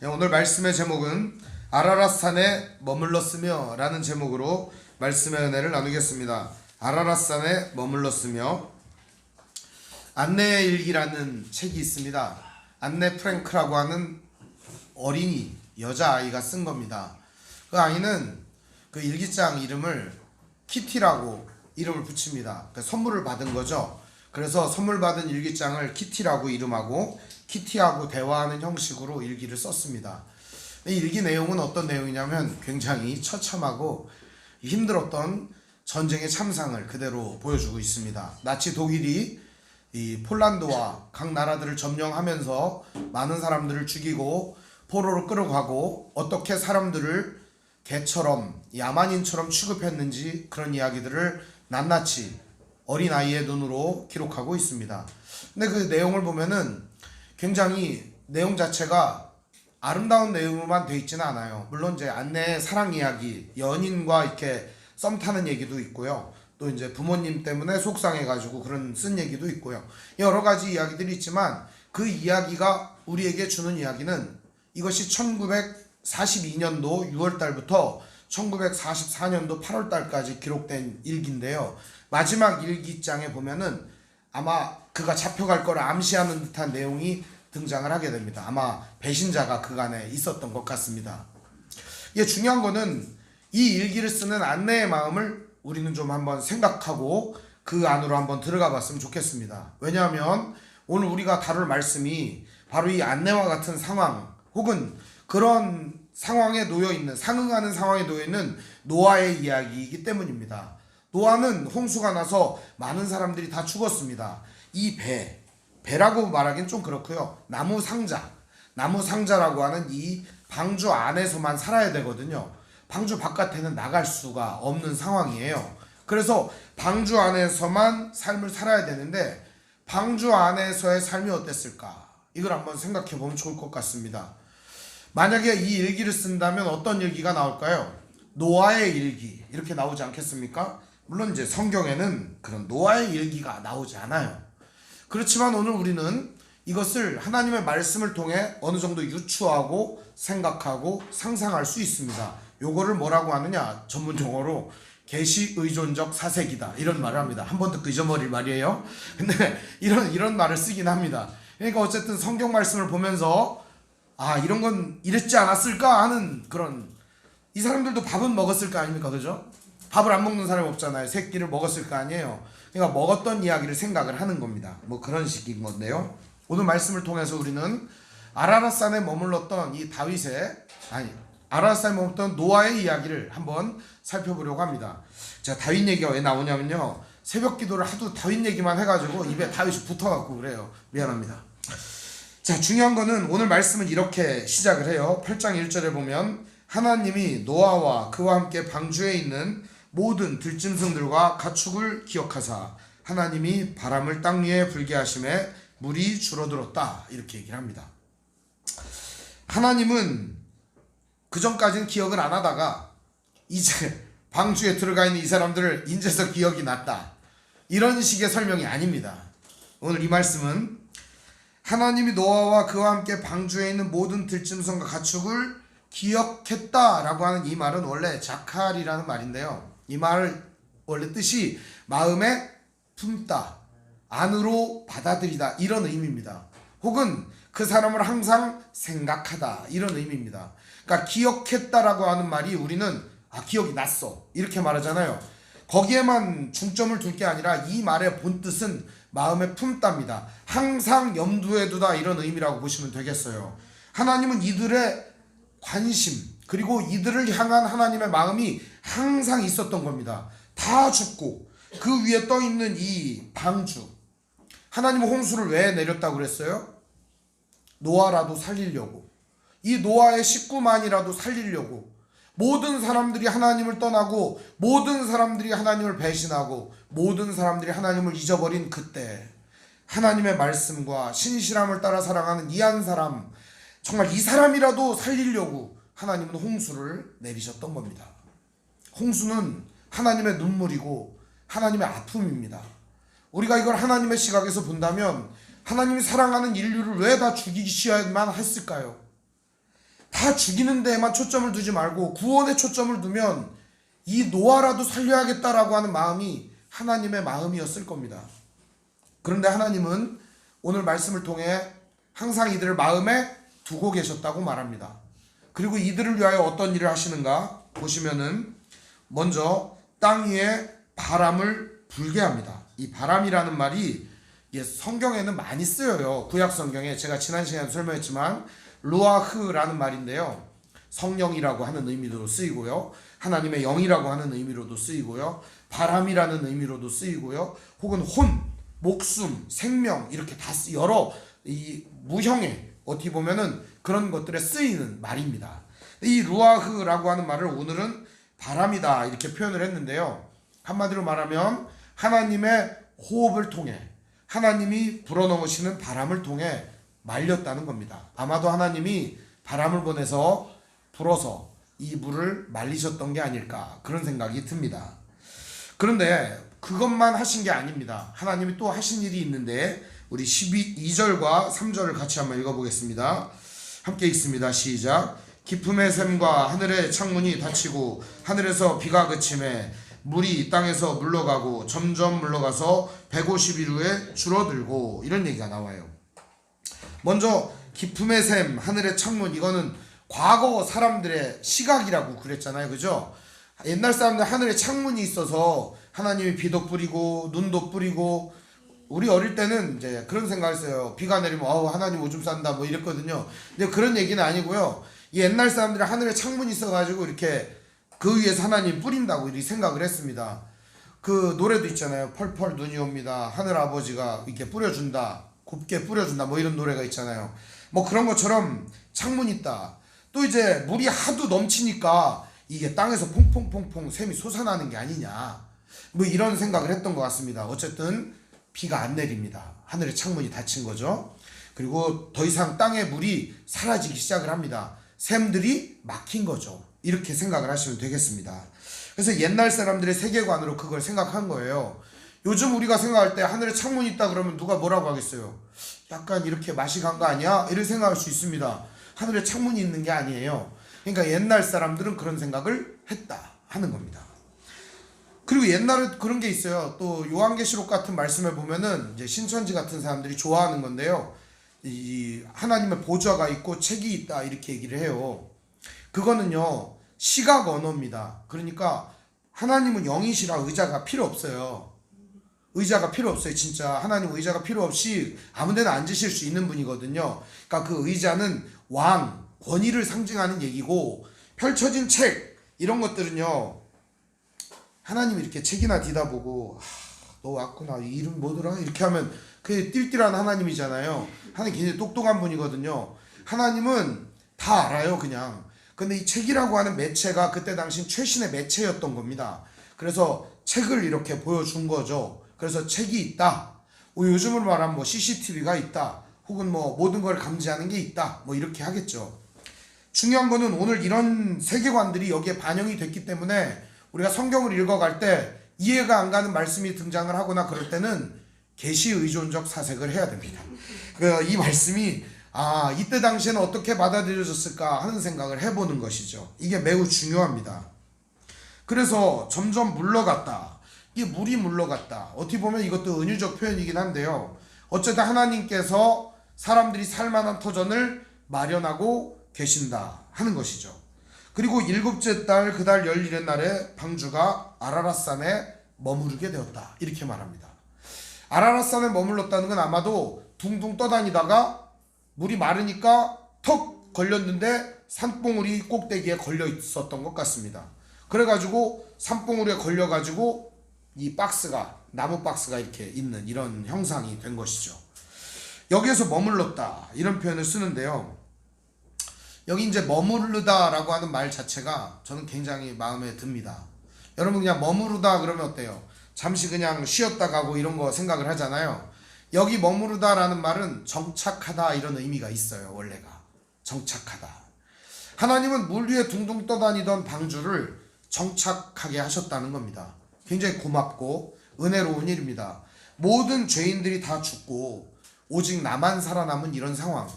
오늘 말씀의 제목은 아라랏산에 머물렀으며 라는 제목으로 말씀의 은혜를 나누겠습니다. 아라랏산에 머물렀으며. 안내의 일기라는 책이 있습니다. 안네 프랭크라고 하는 어린이 여자아이가 쓴 겁니다. 그 아이는 그 일기장 이름을 키티라고 이름을 붙입니다. 그러니까 선물을 받은 거죠. 그래서 선물 받은 일기장을 키티라고 이름하고 키티하고 대화하는 형식으로 일기를 썼습니다. 이 일기 내용은 어떤 내용이냐면 굉장히 처참하고 힘들었던 전쟁의 참상을 그대로 보여주고 있습니다. 나치 독일이 이 폴란드와 각 나라들을 점령하면서 많은 사람들을 죽이고 포로로 끌어가고 어떻게 사람들을 개처럼 야만인처럼 취급했는지 그런 이야기들을 낱낱이 어린아이의 눈으로 기록하고 있습니다. 근데 그 내용을 보면은 굉장히 내용 자체가 아름다운 내용으로만 되어 있지는 않아요. 물론 이제 안내의 사랑 이야기, 연인과 이렇게 썸 타는 얘기도 있고요. 또 이제 부모님 때문에 속상해가지고 그런 쓴 얘기도 있고요. 여러 가지 이야기들이 있지만 그 이야기가 우리에게 주는 이야기는 이것이 1942년도 6월달부터 1944년도 8월달까지 기록된 일기인데요. 마지막 일기장에 보면은 아마 그가 잡혀갈 거를 암시하는 듯한 내용이 등장을 하게 됩니다. 아마 배신자가 그간에 있었던 것 같습니다. 이게 중요한 거는 이 일기를 쓰는 안내의 마음을 우리는 좀 한번 생각하고 그 안으로 한번 들어가 봤으면 좋겠습니다. 왜냐하면 오늘 우리가 다룰 말씀이 바로 이 안내와 같은 상황 혹은 그런 상황에 놓여있는, 상응하는 상황에 놓여있는 노아의 이야기이기 때문입니다. 노아는 홍수가 나서 많은 사람들이 다 죽었습니다. 이 배라고 말하기는 좀 그렇고요. 나무 상자라고 하는 이 방주 안에서만 살아야 되거든요. 방주 바깥에는 나갈 수가 없는 상황이에요. 그래서 방주 안에서만 삶을 살아야 되는데 방주 안에서의 삶이 어땠을까? 이걸 한번 생각해 보면 좋을 것 같습니다. 만약에 이 일기를 쓴다면 어떤 일기가 나올까요? 노아의 일기 이렇게 나오지 않겠습니까? 물론 이제 성경에는 그런 노아의 일기가 나오지 않아요. 그렇지만 오늘 우리는 이것을 하나님의 말씀을 통해 어느 정도 유추하고 생각하고 상상할 수 있습니다. 요거를 뭐라고 하느냐? 전문 용어로 계시 의존적 사색이다 이런 말을 합니다. 한 번 듣고 잊어버릴 말이에요. 근데 이런 말을 쓰긴 합니다. 그러니까 어쨌든 성경 말씀을 보면서 이런 건 이랬지 않았을까 하는 그런, 이 사람들도 밥은 먹었을 거 아닙니까? 그죠? 밥을 안 먹는 사람이 없잖아요. 세 끼를 먹었을 거 아니에요. 그러니까 먹었던 이야기를 생각을 하는 겁니다. 뭐 그런 식인 건데요. 오늘 말씀을 통해서 우리는 아라랏산에 머물렀던 아라랏산에 머물렀던 노아의 이야기를 한번 살펴보려고 합니다. 제가 다윗 얘기가 왜 나오냐면요. 새벽 기도를 하도 다윗 얘기만 해가지고 입에 다윗이 붙어갖고 그래요. 미안합니다. 자, 중요한 거는 오늘 말씀은 이렇게 시작을 해요. 8장 1절에 보면 하나님이 노아와 그와 함께 방주에 있는 모든 들짐승들과 가축을 기억하사 하나님이 바람을 땅 위에 불게 하심에 물이 줄어들었다 이렇게 얘기를 합니다. 하나님은 그전까지는 기억을 안 하다가 이제 방주에 들어가 있는 이 사람들을 인제서 기억이 났다 이런 식의 설명이 아닙니다. 오늘 이 말씀은 하나님이 노아와 그와 함께 방주에 있는 모든 들짐승과 가축을 기억했다라고 하는 이 말은 원래 자칼이라는 말인데요. 이 말 원래 뜻이 마음에 품다, 안으로 받아들이다 이런 의미입니다. 혹은 그 사람을 항상 생각하다 이런 의미입니다. 그러니까 기억했다라고 하는 말이 우리는 기억이 났어 이렇게 말하잖아요. 거기에만 중점을 둘 게 아니라 이 말의 본뜻은 마음에 품답니다. 항상 염두에 두다 이런 의미라고 보시면 되겠어요. 하나님은 이들의 관심 그리고 이들을 향한 하나님의 마음이 항상 있었던 겁니다. 다 죽고 그 위에 떠있는 이 방주, 하나님은 홍수를 왜 내렸다고 그랬어요? 노아라도 살리려고, 이 노아의 식구만이라도 살리려고. 모든 사람들이 하나님을 떠나고 모든 사람들이 하나님을 배신하고 모든 사람들이 하나님을 잊어버린 그때 하나님의 말씀과 신실함을 따라 살아가는 이 한 사람, 정말 이 사람이라도 살리려고 하나님은 홍수를 내리셨던 겁니다. 홍수는 하나님의 눈물이고 하나님의 아픔입니다. 우리가 이걸 하나님의 시각에서 본다면 하나님이 사랑하는 인류를 왜 다 죽이셔야만 했을까요? 다 죽이는 데에만 초점을 두지 말고 구원에 초점을 두면 이 노아라도 살려야겠다라고 하는 마음이 하나님의 마음이었을 겁니다. 그런데 하나님은 오늘 말씀을 통해 항상 이들을 마음에 두고 계셨다고 말합니다. 그리고 이들을 위하여 어떤 일을 하시는가 보시면은 먼저 땅 위에 바람을 불게 합니다. 이 바람이라는 말이 성경에는 많이 쓰여요. 구약 성경에 제가 지난 시간에 설명했지만 루아흐라는 말인데요. 성령이라고 하는 의미로도 쓰이고요. 하나님의 영이라고 하는 의미로도 쓰이고요. 바람이라는 의미로도 쓰이고요. 혹은 혼, 목숨, 생명 이렇게 다 여러 이 무형의 어떻게 보면은 그런 것들에 쓰이는 말입니다. 이 루아흐라고 하는 말을 오늘은 바람이다 이렇게 표현을 했는데요. 한마디로 말하면 하나님의 호흡을 통해 하나님이 불어넣으시는 바람을 통해 말렸다는 겁니다. 아마도 하나님이 바람을 보내서 불어서 이 물을 말리셨던 게 아닐까 그런 생각이 듭니다. 그런데 그것만 하신 게 아닙니다. 하나님이 또 하신 일이 있는데 우리 2절과 3절을 같이 한번 읽어보겠습니다. 함께 읽습니다. 시작. 깊음의 샘과 하늘의 창문이 닫히고 하늘에서 비가 그침에 물이 땅에서 물러가고 점점 물러가서 150일 후에 줄어들고 이런 얘기가 나와요. 먼저 깊음의 샘, 하늘의 창문 이거는 과거 사람들의 시각이라고 그랬잖아요. 그죠? 옛날 사람들 하늘에 창문이 있어서 하나님이 비도 뿌리고 눈도 뿌리고 우리 어릴 때는 이제 그런 생각을 했어요. 비가 내리면 하나님 오줌 싼다 뭐 이랬거든요. 근데 그런 얘기는 아니고요. 이 옛날 사람들이 하늘에 창문이 있어가지고 이렇게 그 위에서 하나님 뿌린다고 이렇게 생각을 했습니다. 그 노래도 있잖아요. 펄펄 눈이 옵니다. 하늘 아버지가 이렇게 뿌려준다. 곱게 뿌려준다. 뭐 이런 노래가 있잖아요. 뭐 그런 것처럼 창문이 있다. 또 이제 물이 하도 넘치니까 이게 땅에서 퐁퐁퐁퐁 샘이 솟아나는 게 아니냐. 뭐 이런 생각을 했던 것 같습니다. 어쨌든 비가 안 내립니다. 하늘의 창문이 닫힌 거죠. 그리고 더 이상 땅의 물이 사라지기 시작을 합니다. 샘들이 막힌 거죠. 이렇게 생각을 하시면 되겠습니다. 그래서 옛날 사람들의 세계관으로 그걸 생각한 거예요. 요즘 우리가 생각할 때 하늘에 창문이 있다 그러면 누가 뭐라고 하겠어요? 약간 이렇게 맛이 간 거 아니야? 이렇게 생각할 수 있습니다. 하늘에 창문이 있는 게 아니에요. 그러니까 옛날 사람들은 그런 생각을 했다 하는 겁니다. 그리고 옛날에 그런 게 있어요. 또 요한계시록 같은 말씀에 보면은 이제 신천지 같은 사람들이 좋아하는 건데요. 이 하나님의 보좌가 있고 책이 있다 이렇게 얘기를 해요. 그거는요 시각 언어입니다. 그러니까 하나님은 영이시라 의자가 필요 없어요. 의자가 필요 없어요. 진짜 하나님 의자가 필요 없이 아무데나 앉으실 수 있는 분이거든요. 그러니까 그 의자는 왕, 권위를 상징하는 얘기고 펼쳐진 책 이런 것들은요 하나님이 이렇게 책이나 뒤다보고 너 왔구나 이름 뭐더라 이렇게 하면 그게 띨띨한 하나님이잖아요. 하나님 굉장히 똑똑한 분이거든요. 하나님은 다 알아요 그냥. 근데 이 책이라고 하는 매체가 그때 당시 최신의 매체였던 겁니다. 그래서 책을 이렇게 보여준 거죠. 그래서 책이 있다. 요즘으로 말하면 뭐 CCTV가 있다. 혹은 뭐 모든 걸 감지하는 게 있다. 뭐 이렇게 하겠죠. 중요한 거는 오늘 이런 세계관들이 여기에 반영이 됐기 때문에 우리가 성경을 읽어갈 때 이해가 안 가는 말씀이 등장을 하거나 그럴 때는 계시 의존적 사색을 해야 됩니다. 이 말씀이 이때 당시에는 어떻게 받아들여졌을까 하는 생각을 해보는 것이죠. 이게 매우 중요합니다. 그래서 점점 물러갔다. 이게 물이 물러갔다. 어떻게 보면 이것도 은유적 표현이긴 한데요. 어쨌든 하나님께서 사람들이 살만한 터전을 마련하고 계신다 하는 것이죠. 그리고 7째 달 그 달 11의 날에 방주가 아라랏산에 머무르게 되었다. 이렇게 말합니다. 아라랏산에 머물렀다는 건 아마도 둥둥 떠다니다가 물이 마르니까 턱 걸렸는데 산봉우리 꼭대기에 걸려 있었던 것 같습니다. 그래가지고 산봉우리에 걸려가지고 이 박스가 나무 박스가 이렇게 있는 이런 형상이 된 것이죠. 여기에서 머물렀다 이런 표현을 쓰는데요. 여기 이제 머무르다라고 하는 말 자체가 저는 굉장히 마음에 듭니다. 여러분 그냥 머무르다 그러면 어때요? 잠시 그냥 쉬었다 가고 이런 거 생각을 하잖아요. 여기 머무르다라는 말은 정착하다 이런 의미가 있어요. 원래가 정착하다. 하나님은 물 위에 둥둥 떠다니던 방주를 정착하게 하셨다는 겁니다. 굉장히 고맙고 은혜로운 일입니다. 모든 죄인들이 다 죽고 오직 나만 살아남은 이런 상황.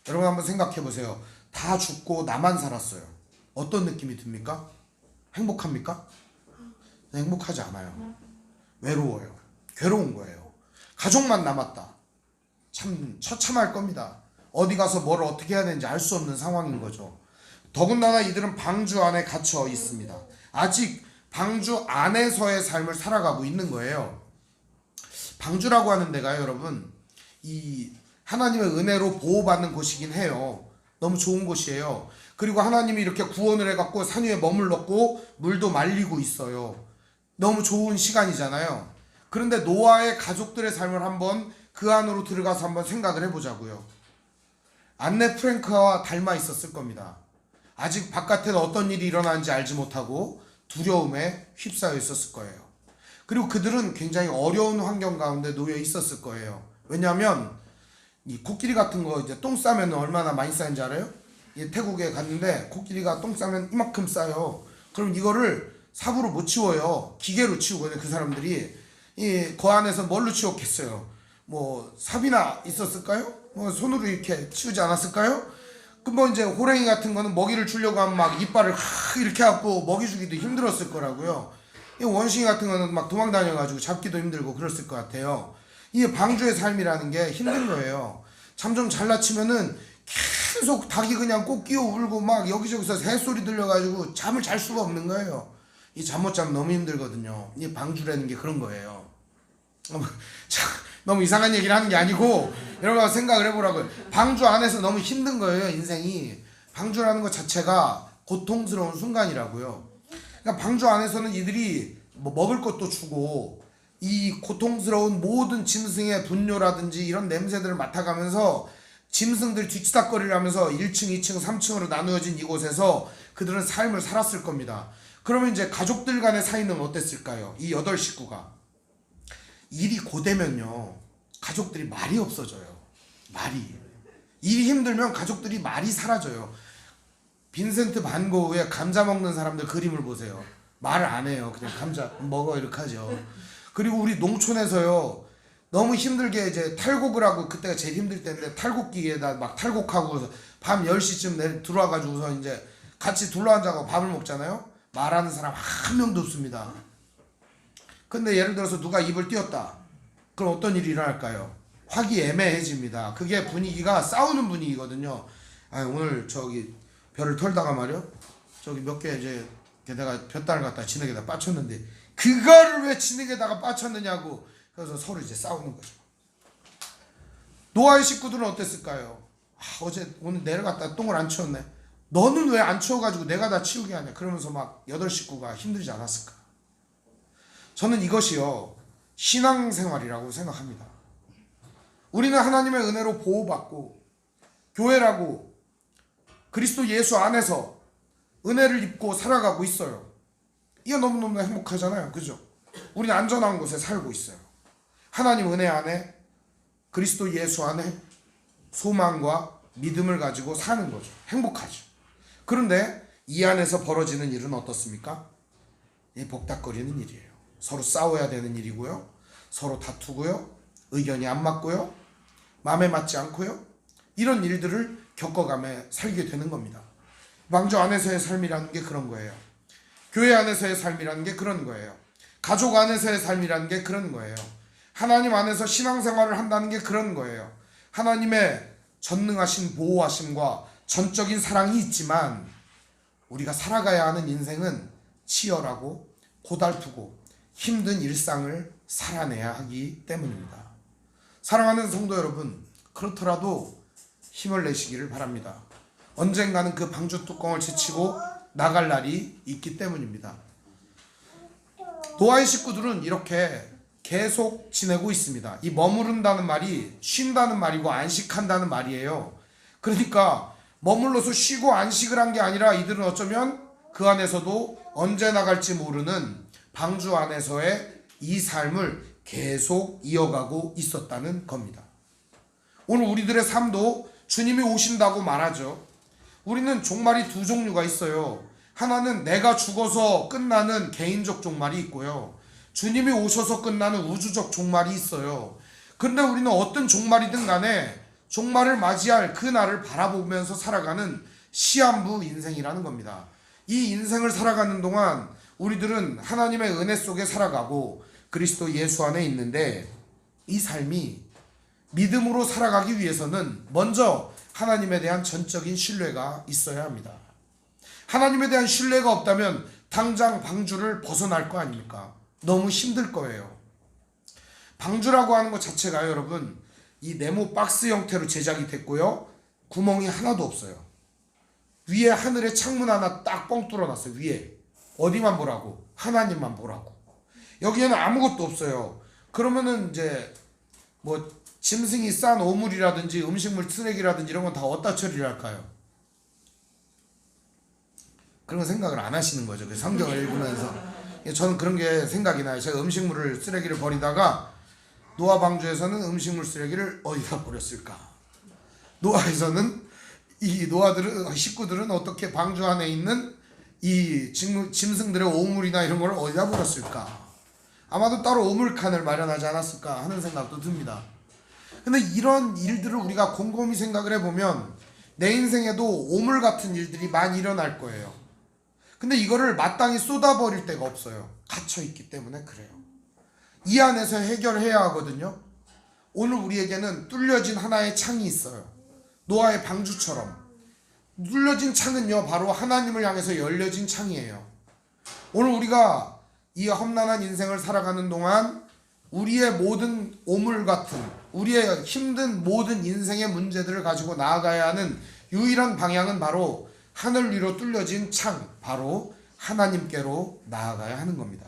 여러분 한번 생각해 보세요. 다 죽고 나만 살았어요. 어떤 느낌이 듭니까? 행복합니까? 행복하지 않아요. 외로워요. 괴로운 거예요. 가족만 남았다. 참 처참할 겁니다. 어디 가서 뭘 어떻게 해야 되는지 알 수 없는 상황인 거죠. 더군다나 이들은 방주 안에 갇혀 있습니다. 아직 방주 안에서의 삶을 살아가고 있는 거예요. 방주라고 하는 데가 여러분, 이 하나님의 은혜로 보호받는 곳이긴 해요. 너무 좋은 곳이에요. 그리고 하나님이 이렇게 구원을 해갖고 산 위에 머물렀고 물도 말리고 있어요. 너무 좋은 시간이잖아요. 그런데 노아의 가족들의 삶을 한번 그 안으로 들어가서 한번 생각을 해보자고요. 안네 프랭크와 닮아 있었을 겁니다. 아직 바깥에는 어떤 일이 일어나는지 알지 못하고 두려움에 휩싸여 있었을 거예요. 그리고 그들은 굉장히 어려운 환경 가운데 놓여 있었을 거예요. 왜냐하면 이 코끼리 같은 거 이제 똥 싸면 얼마나 많이 쌓이는지 알아요? 태국에 갔는데 코끼리가 똥 싸면 이만큼 싸요. 그럼 이거를 삽으로 못 치워요. 기계로 치우거든요. 그 사람들이 그 안에서 뭘로 치웠겠어요? 뭐 삽이나 있었을까요? 뭐 손으로 이렇게 치우지 않았을까요? 그 뭐 이제 호랭이 같은 거는 먹이를 주려고 하면 막 이빨을 이렇게 갖고 먹이 주기도 힘들었을 거라고요. 이 원숭이 같은 거는 막 도망 다녀가지고 잡기도 힘들고 그랬을 것 같아요. 이 방주의 삶이라는 게 힘든 거예요. 잠 좀 잘라치면은 계속 닭이 그냥 꼭 끼어 울고 막 여기저기서 새소리 들려가지고 잠을 잘 수가 없는 거예요. 이 잠 못 자면 너무 힘들거든요. 이 방주라는 게 그런 거예요. 너무 이상한 얘기를 하는 게 아니고 여러분 생각을 해보라고요. 방주 안에서 너무 힘든 거예요. 인생이. 방주라는 것 자체가 고통스러운 순간이라고요. 그러니까 방주 안에서는 이들이 뭐 먹을 것도 주고 이 고통스러운 모든 짐승의 분뇨라든지 이런 냄새들을 맡아가면서 짐승들 뒤치다거리를 하면서 1층, 2층, 3층으로 나누어진 이곳에서 그들은 삶을 살았을 겁니다. 그러면 이제 가족들 간의 사이는 어땠을까요? 이 8식구가. 일이 고되면요 가족들이 말이 없어져요. 말이. 일이 힘들면 가족들이 말이 사라져요. 빈센트 반 고흐의 감자 먹는 사람들 그림을 보세요. 말을 안 해요. 그냥 감자 먹어 이렇게 하죠. 그리고 우리 농촌에서요 너무 힘들게 이제 탈곡을 하고, 그때가 제일 힘들 때인데 탈곡기에다 막 탈곡하고 밤 10시쯤 들어와가지고서 이제 같이 둘러앉아서 밥을 먹잖아요. 말하는 사람 한 명도 없습니다. 근데 예를 들어서 누가 입을 띄웠다. 그럼 어떤 일이 일어날까요? 화기애매해집니다. 그게 분위기가 싸우는 분위기거든요. 아 오늘 저기 벼를 털다가 말이요. 저기 몇 개 이제 게다가 볕단을 갖다 진흙에다 빠쳤는데 그거를 왜 진흙에다가 빠쳤느냐고. 그래서 서로 이제 싸우는 거죠. 노아의 식구들은 어땠을까요? 오늘 내려갔다 똥을 안 치웠네. 너는 왜 안 치워가지고 내가 다 치우게 하냐. 그러면서 막 8식구가 힘들지 않았을까. 저는 이것이요 신앙생활이라고 생각합니다. 우리는 하나님의 은혜로 보호받고 교회라고 그리스도 예수 안에서 은혜를 입고 살아가고 있어요. 이게 너무너무 행복하잖아요. 그죠? 우리는 안전한 곳에 살고 있어요. 하나님 은혜 안에 그리스도 예수 안에 소망과 믿음을 가지고 사는 거죠. 행복하죠. 그런데 이 안에서 벌어지는 일은 어떻습니까? 복닥거리는 일이에요. 서로 싸워야 되는 일이고요. 서로 다투고요. 의견이 안 맞고요. 마음에 맞지 않고요. 이런 일들을 겪어가며 살게 되는 겁니다. 방주 안에서의 삶이라는 게 그런 거예요. 교회 안에서의 삶이라는 게 그런 거예요. 가족 안에서의 삶이라는 게 그런 거예요. 하나님 안에서 신앙생활을 한다는 게 그런 거예요. 하나님의 전능하신 보호하심과 전적인 사랑이 있지만 우리가 살아가야 하는 인생은 치열하고 고달프고 힘든 일상을 살아내야 하기 때문입니다. 사랑하는 성도 여러분, 그렇더라도 힘을 내시기를 바랍니다. 언젠가는 그 방주 뚜껑을 제치고 나갈 날이 있기 때문입니다. 노아의 식구들은 이렇게 계속 지내고 있습니다. 이 머무른다는 말이 쉰다는 말이고 안식한다는 말이에요. 그러니까 머물러서 쉬고 안식을 한 게 아니라 이들은 어쩌면 그 안에서도 언제 나갈지 모르는 방주 안에서의 이 삶을 계속 이어가고 있었다는 겁니다. 오늘 우리들의 삶도 주님이 오신다고 말하죠. 우리는 종말이 두 종류가 있어요. 하나는 내가 죽어서 끝나는 개인적 종말이 있고요. 주님이 오셔서 끝나는 우주적 종말이 있어요. 그런데 우리는 어떤 종말이든 간에 종말을 맞이할 그 날을 바라보면서 살아가는 시한부 인생이라는 겁니다. 이 인생을 살아가는 동안 우리들은 하나님의 은혜 속에 살아가고 그리스도 예수 안에 있는데, 이 삶이 믿음으로 살아가기 위해서는 먼저 하나님에 대한 전적인 신뢰가 있어야 합니다. 하나님에 대한 신뢰가 없다면 당장 방주를 벗어날 거 아닙니까? 너무 힘들 거예요. 방주라고 하는 것 자체가 여러분, 이 네모 박스 형태로 제작이 됐고요, 구멍이 하나도 없어요. 위에 하늘에 창문 하나 딱 뻥 뚫어놨어요. 위에 어디만 보라고? 하나님만 보라고. 여기에는 아무것도 없어요. 그러면은 이제 뭐 짐승이 싼 오물이라든지 음식물 쓰레기라든지 이런 건 다 어디다 처리를 할까요? 그런 거 생각을 안 하시는 거죠. 그 성경을 읽으면서. 저는 그런 게 생각이 나요. 제가 음식물을 쓰레기를 버리다가 노아 방주에서는 음식물 쓰레기를 어디다 버렸을까? 노아에서는 이 노아들은, 식구들은 어떻게 방주 안에 있는 이 짐승들의 오물이나 이런 걸 어디다 버렸을까? 아마도 따로 오물칸을 마련하지 않았을까 하는 생각도 듭니다. 근데 이런 일들을 우리가 곰곰이 생각을 해보면 내 인생에도 오물 같은 일들이 많이 일어날 거예요. 근데 이거를 마땅히 쏟아버릴 데가 없어요. 갇혀있기 때문에 그래요. 이 안에서 해결해야 하거든요. 오늘 우리에게는 뚫려진 하나의 창이 있어요. 노아의 방주처럼. 뚫려진 창은요, 바로 하나님을 향해서 열려진 창이에요. 오늘 우리가 이 험난한 인생을 살아가는 동안 우리의 모든 오물 같은, 우리의 힘든 모든 인생의 문제들을 가지고 나아가야 하는 유일한 방향은 바로 하늘 위로 뚫려진 창, 바로 하나님께로 나아가야 하는 겁니다.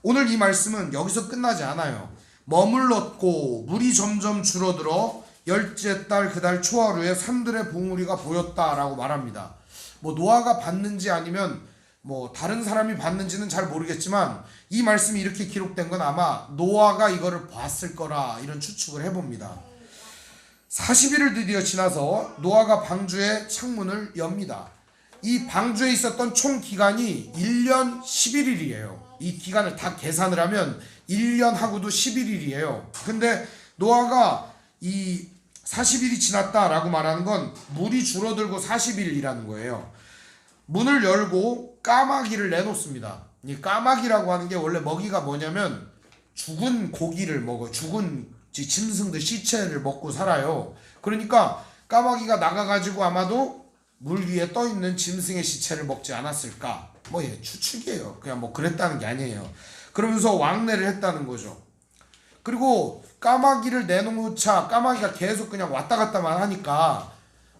오늘 이 말씀은 여기서 끝나지 않아요. 머물렀고 물이 점점 줄어들어 열째 달 그달 초하루에 산들의 봉우리가 보였다라고 말합니다. 뭐 노아가 봤는지 아니면 뭐 다른 사람이 봤는지는 잘 모르겠지만 이 말씀이 이렇게 기록된 건 아마 노아가 이거를 봤을 거라 이런 추측을 해봅니다. 40일을 드디어 지나서 노아가 방주의 창문을 엽니다. 이 방주에 있었던 총 기간이 1년 11일이에요. 이 기간을 다 계산을 하면 1년하고도 11일이에요. 근데 노아가 이 40일이 지났다라고 말하는 건 물이 줄어들고 40일이라는 거예요. 문을 열고 까마귀를 내놓습니다. 이 까마귀라고 하는 게 원래 먹이가 뭐냐면 죽은 고기를 먹어요. 죽은 짐승들 시체를 먹고 살아요. 그러니까 까마귀가 나가가지고 아마도 물 위에 떠있는 짐승의 시체를 먹지 않았을까? 뭐 추측이에요. 그냥 뭐 그랬다는 게 아니에요. 그러면서 왕래를 했다는 거죠. 그리고 까마귀를 내놓자 까마귀가 계속 그냥 왔다 갔다만 하니까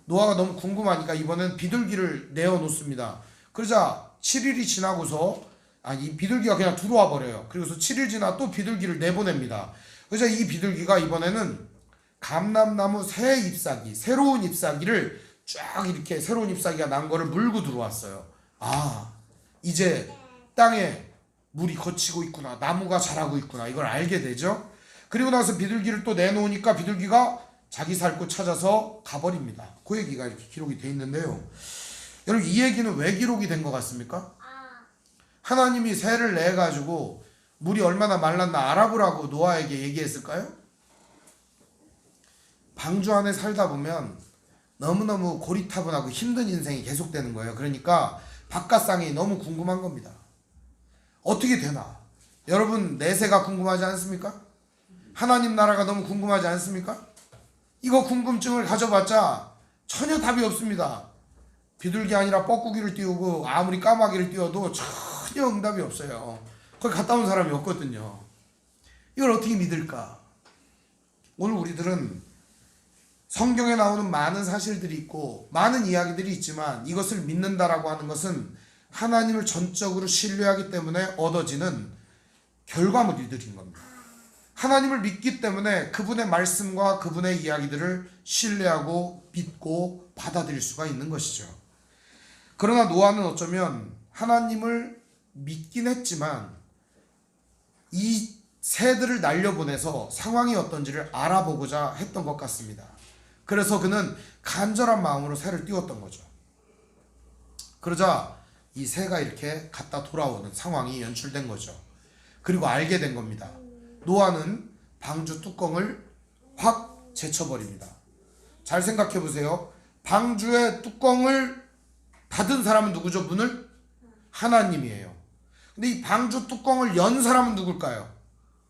노아가 너무 궁금하니까 이번엔 비둘기를 내어놓습니다. 그러자 7일이 지나고서 이 비둘기가 그냥 들어와 버려요. 그래서 7일 지나 또 비둘기를 내보냅니다. 그래서 이 비둘기가 이번에는 감람나무 새 잎사귀, 새로운 잎사귀를 쫙 이렇게 새로운 잎사귀가 난 거를 물고 들어왔어요. 이제 땅에 물이 거치고 있구나, 나무가 자라고 있구나, 이걸 알게 되죠. 그리고 나서 비둘기를 또 내놓으니까 비둘기가 자기 살 곳 찾아서 가버립니다. 그 얘기가 이렇게 기록이 돼 있는데요. 여러분, 이 얘기는 왜 기록이 된 것 같습니까? 하나님이 새를 내가지고 물이 얼마나 말랐나 알아보라고 노아에게 얘기했을까요? 방주 안에 살다 보면 너무너무 고리타분하고 힘든 인생이 계속되는 거예요. 그러니까 바깥상이 너무 궁금한 겁니다. 어떻게 되나? 여러분, 내세가 궁금하지 않습니까? 하나님 나라가 너무 궁금하지 않습니까? 이거 궁금증을 가져봤자 전혀 답이 없습니다. 비둘기 아니라 뻐꾸기를 띄우고 아무리 까마귀를 띄워도 전혀 응답이 없어요. 거기 갔다 온 사람이 없거든요. 이걸 어떻게 믿을까? 오늘 우리들은 성경에 나오는 많은 사실들이 있고 많은 이야기들이 있지만 이것을 믿는다라고 하는 것은 하나님을 전적으로 신뢰하기 때문에 얻어지는 결과물들인 겁니다. 하나님을 믿기 때문에 그분의 말씀과 그분의 이야기들을 신뢰하고 믿고 받아들일 수가 있는 것이죠. 그러나 노아는 어쩌면 하나님을 믿긴 했지만 이 새들을 날려보내서 상황이 어떤지를 알아보고자 했던 것 같습니다. 그래서 그는 간절한 마음으로 새를 띄웠던 거죠. 그러자 이 새가 이렇게 갔다 돌아오는 상황이 연출된 거죠. 그리고 알게 된 겁니다. 노아는 방주 뚜껑을 확 제쳐버립니다. 잘 생각해 보세요. 방주의 뚜껑을 닫은 사람은 누구죠? 문을? 하나님이에요. 근데 이 방주 뚜껑을 연 사람은 누굴까요?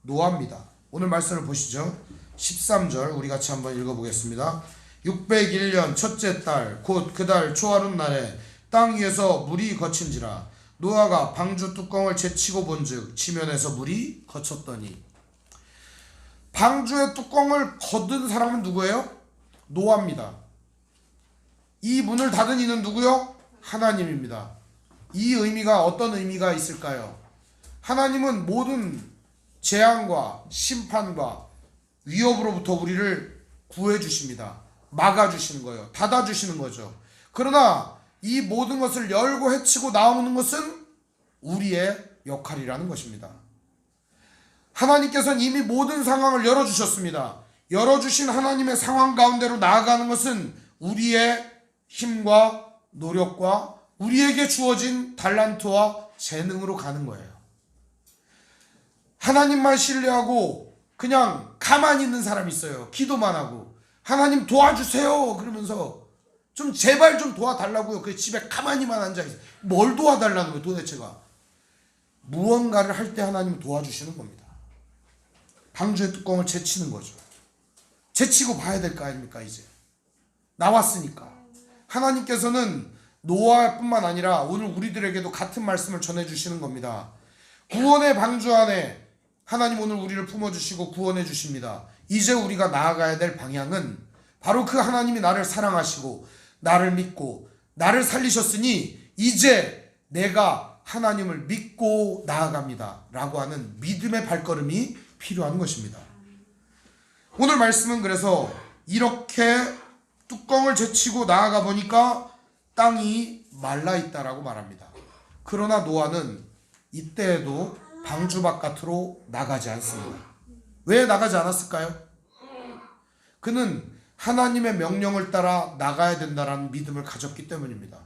노아입니다. 오늘 말씀을 보시죠. 13절 우리 같이 한번 읽어보겠습니다. 601년 첫째 달 곧 그 달 초하룻 날에 땅 위에서 물이 거친지라 노아가 방주 뚜껑을 제치고 본즉 지면에서 물이 거쳤더니. 방주의 뚜껑을 거둔 사람은 누구예요? 노아입니다. 이 문을 닫은 이는 누구요? 하나님입니다. 이 의미가 어떤 의미가 있을까요? 하나님은 모든 재앙과 심판과 위협으로부터 우리를 구해 주십니다. 막아 주시는 거예요. 닫아 주시는 거죠. 그러나 이 모든 것을 열고 헤치고 나오는 것은 우리의 역할이라는 것입니다. 하나님께서는 이미 모든 상황을 열어주셨습니다. 열어주신 하나님의 상황 가운데로 나아가는 것은 우리의 힘과 노력과 우리에게 주어진 달란트와 재능으로 가는 거예요. 하나님만 신뢰하고 그냥 가만히 있는 사람이 있어요. 기도만 하고 하나님 도와주세요 그러면서 좀 제발 좀 도와달라고요. 그 집에 가만히만 앉아있어요. 뭘 도와달라는 거예요 도대체가. 무언가를 할 때 하나님은 도와주시는 겁니다. 방주의 뚜껑을 제치는 거죠. 제치고 봐야 될 거 아닙니까? 이제 나왔으니까. 하나님께서는 노아뿐만 아니라 오늘 우리들에게도 같은 말씀을 전해주시는 겁니다. 구원의 방주 안에 하나님 오늘 우리를 품어주시고 구원해 주십니다. 이제 우리가 나아가야 될 방향은 바로 그 하나님이 나를 사랑하시고 나를 믿고 나를 살리셨으니 이제 내가 하나님을 믿고 나아갑니다 라고 하는 믿음의 발걸음이 필요한 것입니다. 오늘 말씀은 그래서 이렇게 뚜껑을 제치고 나아가 보니까 땅이 말라 있다라고 말합니다. 그러나 노아는 이때에도 방주 바깥으로 나가지 않습니다. 왜 나가지 않았을까요? 그는 하나님의 명령을 따라 나가야 된다는 믿음을 가졌기 때문입니다.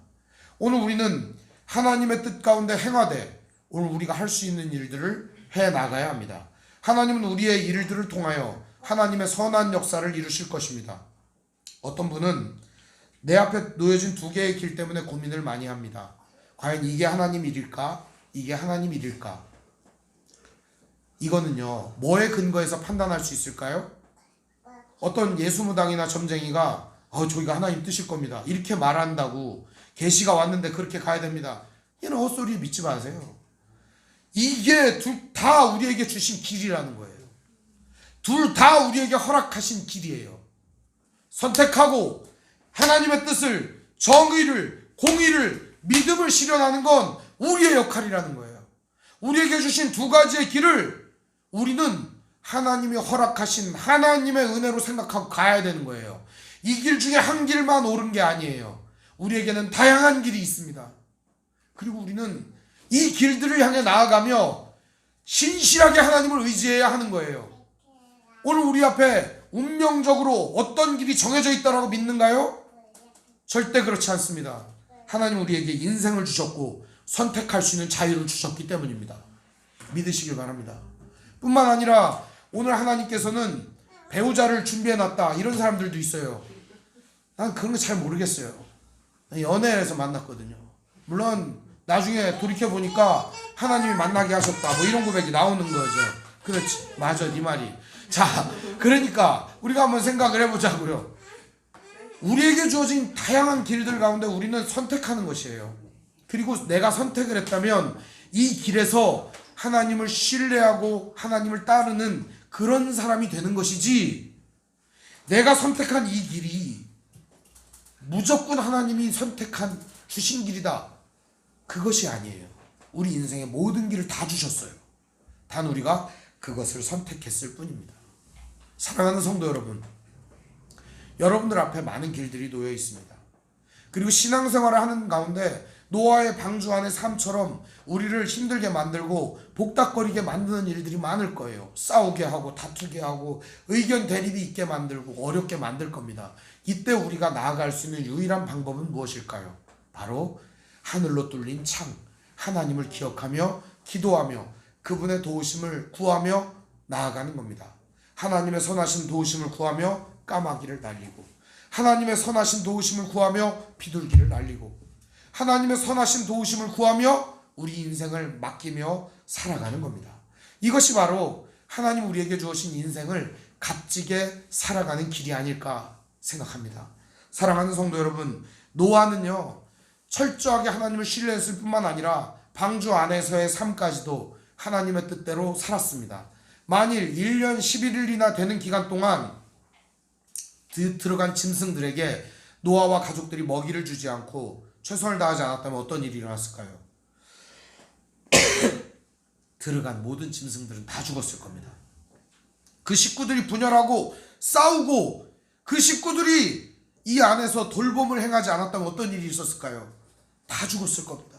오늘 우리는 하나님의 뜻 가운데 행하되 오늘 우리가 할 수 있는 일들을 해 나가야 합니다. 하나님은 우리의 일들을 통하여 하나님의 선한 역사를 이루실 것입니다. 어떤 분은 내 앞에 놓여진 두 개의 길 때문에 고민을 많이 합니다. 과연 이게 하나님 일일까? 이게 하나님 일일까? 이거는요, 뭐에 근거해서 판단할 수 있을까요? 어떤 예수무당이나 점쟁이가 저희가 하나님 뜻일 겁니다 이렇게 말한다고 계시가 왔는데 그렇게 가야 됩니다. 얘는 헛소리 믿지 마세요. 이게 둘 다 우리에게 주신 길이라는 거예요. 둘 다 우리에게 허락하신 길이에요. 선택하고 하나님의 뜻을, 정의를, 공의를, 믿음을 실현하는 건 우리의 역할이라는 거예요. 우리에게 주신 두 가지의 길을 우리는 하나님이 허락하신 하나님의 은혜로 생각하고 가야 되는 거예요. 이 길 중에 한 길만 옳은 게 아니에요. 우리에게는 다양한 길이 있습니다. 그리고 우리는 이 길들을 향해 나아가며 신실하게 하나님을 의지해야 하는 거예요. 오늘 우리 앞에 운명적으로 어떤 길이 정해져 있다고 믿는가요? 절대 그렇지 않습니다. 하나님 우리에게 인생을 주셨고 선택할 수 있는 자유를 주셨기 때문입니다. 믿으시길 바랍니다. 뿐만 아니라 오늘 하나님께서는 배우자를 준비해놨다 이런 사람들도 있어요. 난 그런 거 잘 모르겠어요. 연애에서 만났거든요. 물론 나중에 돌이켜보니까 하나님이 만나게 하셨다 뭐 이런 고백이 나오는 거죠. 그렇지, 맞아, 네 말이. 자, 그러니까 우리가 한번 생각을 해보자고요. 우리에게 주어진 다양한 길들 가운데 우리는 선택하는 것이에요. 그리고 내가 선택을 했다면 이 길에서 하나님을 신뢰하고 하나님을 따르는 그런 사람이 되는 것이지, 내가 선택한 이 길이 무조건 하나님이 선택한 주신 길이다, 그것이 아니에요. 우리 인생의 모든 길을 다 주셨어요. 단 우리가 그것을 선택했을 뿐입니다. 사랑하는 성도 여러분, 여러분들 앞에 많은 길들이 놓여 있습니다. 그리고 신앙생활을 하는 가운데 노아의 방주 안의 삶처럼 우리를 힘들게 만들고 복닥거리게 만드는 일들이 많을 거예요. 싸우게 하고 다투게 하고 의견 대립이 있게 만들고 어렵게 만들 겁니다. 이때 우리가 나아갈 수 있는 유일한 방법은 무엇일까요? 바로 하늘로 뚫린 창, 하나님을 기억하며 기도하며 그분의 도우심을 구하며 나아가는 겁니다. 하나님의 선하신 도우심을 구하며 까마귀를 날리고 하나님의 선하신 도우심을 구하며 비둘기를 날리고 하나님의 선하신 도우심을 구하며 우리 인생을 맡기며 살아가는 겁니다. 이것이 바로 하나님 우리에게 주어진 인생을 값지게 살아가는 길이 아닐까 생각합니다. 사랑하는 성도 여러분, 노아는요 철저하게 하나님을 신뢰했을 뿐만 아니라 방주 안에서의 삶까지도 하나님의 뜻대로 살았습니다. 만일 1년 11일이나 되는 기간 동안 들어간 짐승들에게 노아와 가족들이 먹이를 주지 않고 최선을 다하지 않았다면 어떤 일이 일어났을까요? 들어간 모든 짐승들은 다 죽었을 겁니다. 그 식구들이 분열하고 싸우고 그 식구들이 이 안에서 돌봄을 행하지 않았다면 어떤 일이 있었을까요? 다 죽었을 겁니다.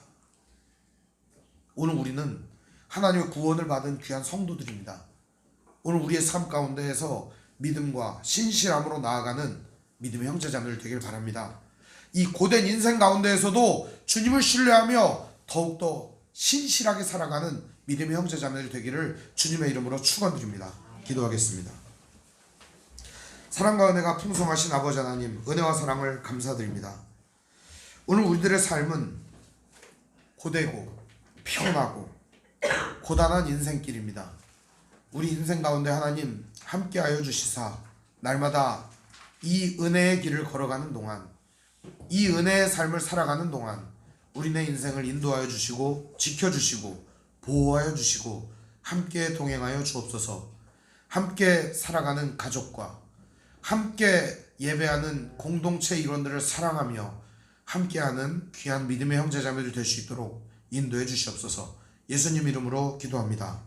오늘 우리는 하나님의 구원을 받은 귀한 성도들입니다. 오늘 우리의 삶 가운데에서 믿음과 신실함으로 나아가는 믿음의 형제자매들 되길 바랍니다. 이 고된 인생 가운데에서도 주님을 신뢰하며 더욱더 신실하게 살아가는 믿음의 형제자매들 되기를 주님의 이름으로 축원드립니다. 기도하겠습니다. 사랑과 은혜가 풍성하신 아버지 하나님, 은혜와 사랑을 감사드립니다. 오늘 우리들의 삶은 고되고 피곤하고 고단한 인생길입니다. 우리 인생 가운데 하나님 함께하여 주시사 날마다 이 은혜의 길을 걸어가는 동안, 이 은혜의 삶을 살아가는 동안 우리네 인생을 인도하여 주시고 지켜주시고 보호하여 주시고 함께 동행하여 주옵소서. 함께 살아가는 가족과 함께 예배하는 공동체 일원들을 사랑하며 함께하는 귀한 믿음의 형제자매들 될 수 있도록 인도해 주시옵소서. 예수님 이름으로 기도합니다.